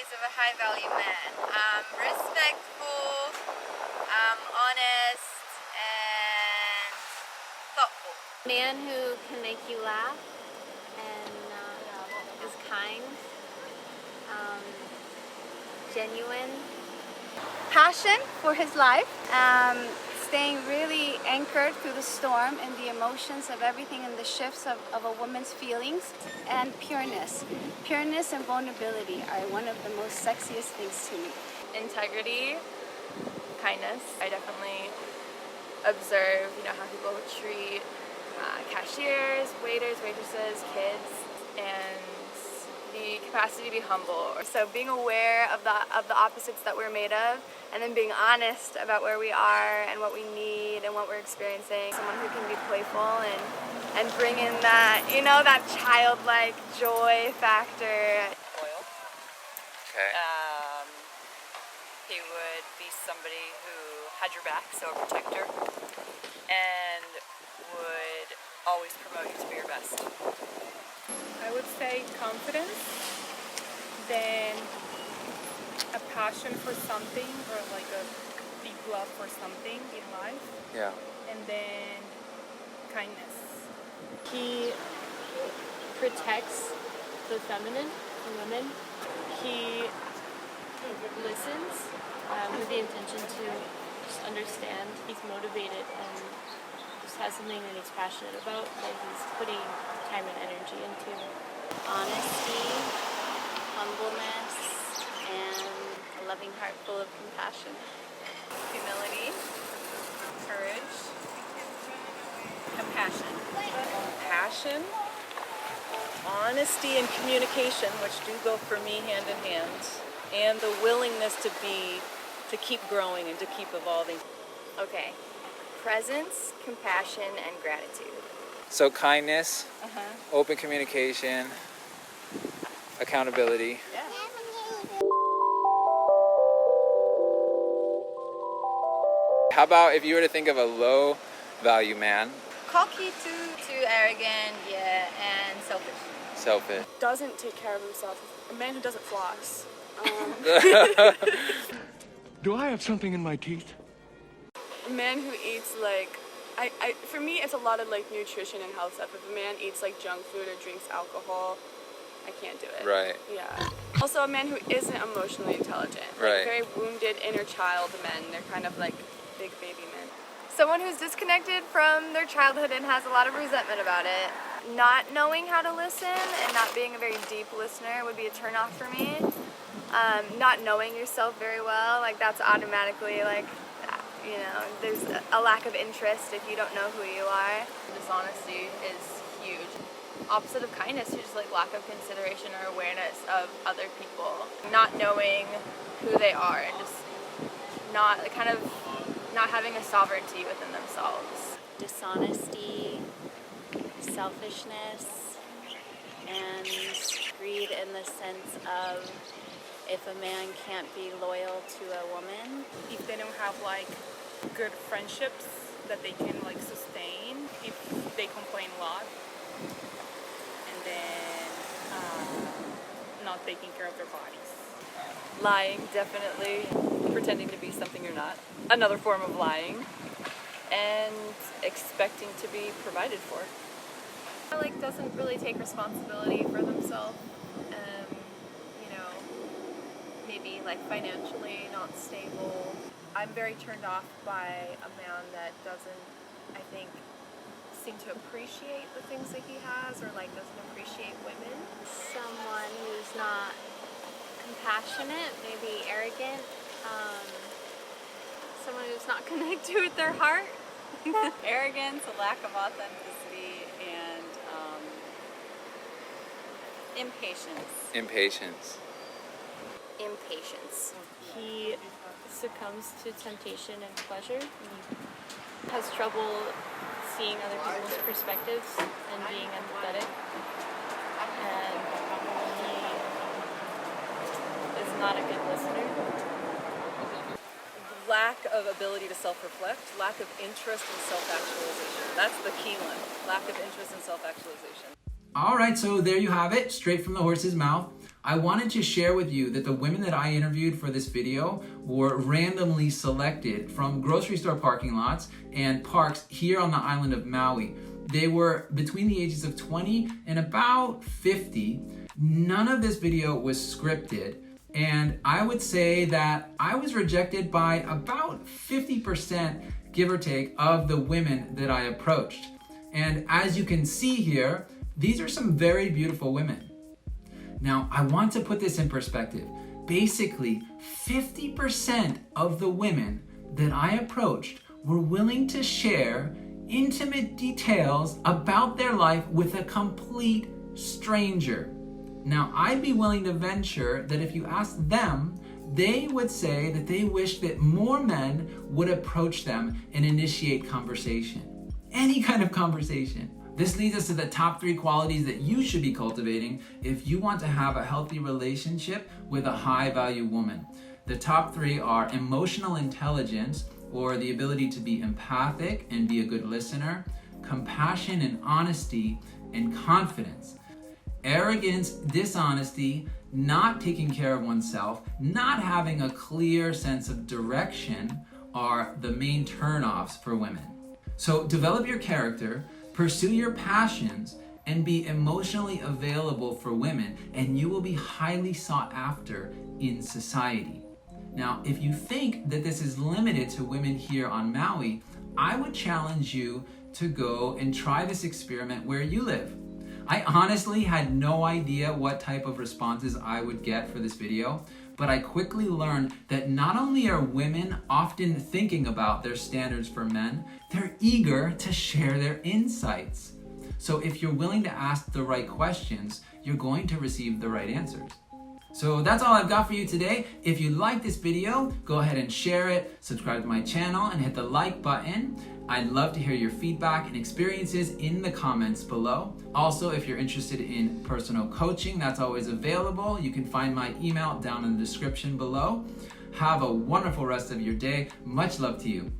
qualities of a high-value man. Respectful, honest, and thoughtful. Man who can make you laugh and is kind, genuine. Passion for his life, staying really anchored through the storm and the emotions of everything and the shifts of a woman's feelings, and pureness. Pureness and vulnerability are one of the most sexiest things to me. Integrity, kindness. I definitely observe, how people treat cashiers, waiters, waitresses, kids, and the capacity to be humble. So being aware of the opposites that we're made of, and then being honest about where we are and what we need and what we're experiencing. Someone who can be playful and bring in that, that childlike joy factor. Loyal. Okay. He would be somebody who had your back, so a protector, and would always promote you to be your best. I would say confidence, then a passion for something, or like a deep love for something in life. Yeah. And then kindness. He protects the feminine, the women. He listens with the intention to just understand. He's motivated and just has something that he's passionate about that he's putting time and energy into. Honesty, humbleness, and a loving heart full of compassion. Humility, courage, compassion. Passion, honesty, and communication, which do go for me hand in hand, and the willingness to keep growing and to keep evolving. Okay. Presence, compassion, and gratitude. So kindness, open communication, accountability. Yeah. How about if you were to think of a low value man? Cocky, too arrogant, and selfish. Selfish. Doesn't take care of himself. A man who doesn't floss. Do I have something in my teeth? A man who eats for me it's a lot of nutrition and health stuff. If a man eats junk food or drinks alcohol, I can't do it. Right. Yeah. Also a man who isn't emotionally intelligent. Right. Very wounded inner child men. They're kind of like big baby men. Someone who's disconnected from their childhood and has a lot of resentment about it. Not knowing how to listen and not being a very deep listener would be a turnoff for me. Not knowing yourself very well, that's automatically there's a lack of interest if you don't know who you are. Dishonesty is huge. Opposite of kindness is just lack of consideration or awareness of other people. Not knowing who they are and just not having a sovereignty within themselves. Dishonesty, selfishness, and greed in the sense of if a man can't be loyal to a woman. If they don't have good friendships that they can sustain, if they complain a lot, and then not taking care of their bodies. Lying, definitely. Pretending to be something you're not. Another form of lying. And expecting to be provided for. Doesn't really take responsibility for themselves. Maybe financially not stable. I'm very turned off by a man that doesn't, I think, seem to appreciate the things that he has or doesn't appreciate women. Someone who's not compassionate, maybe arrogant. Someone who's not connected with their heart. Arrogance, a lack of authenticity, and impatience. Impatience. Impatience. He succumbs to temptation and pleasure. He has trouble seeing other people's perspectives and being empathetic. And he is not a good listener. Lack of ability to self-reflect, lack of interest in self-actualization. That's the key one. Lack of interest in self-actualization. All right, so there you have it, straight from the horse's mouth. I wanted to share with you that the women that I interviewed for this video were randomly selected from grocery store parking lots and parks here on the island of Maui. They were between the ages of 20 and about 50. None of this video was scripted, and I would say that I was rejected by about 50%, give or take, of the women that I approached. And as you can see here, these are some very beautiful women. Now, I want to put this in perspective. Basically, 50% of the women that I approached were willing to share intimate details about their life with a complete stranger. Now, I'd be willing to venture that if you asked them, they would say that they wish that more men would approach them and initiate conversation. Any kind of conversation. This leads us to the top 3 qualities that you should be cultivating if you want to have a healthy relationship with a high-value woman. The top 3 are emotional intelligence, or the ability to be empathic and be a good listener, compassion and honesty, and confidence. Arrogance, dishonesty, not taking care of oneself, not having a clear sense of direction are the main turnoffs for women. So develop your character, pursue your passions, and be emotionally available for women, and you will be highly sought after in society. Now, if you think that this is limited to women here on Maui, I would challenge you to go and try this experiment where you live. I honestly had no idea what type of responses I would get for this video, but I quickly learned that not only are women often thinking about their standards for men, they're eager to share their insights. So if you're willing to ask the right questions, you're going to receive the right answers. So that's all I've got for you today. If you like this video, go ahead and share it, subscribe to my channel, and hit the like button. I'd love to hear your feedback and experiences in the comments below. Also, if you're interested in personal coaching, that's always available. You can find my email down in the description below. Have a wonderful rest of your day. Much love to you.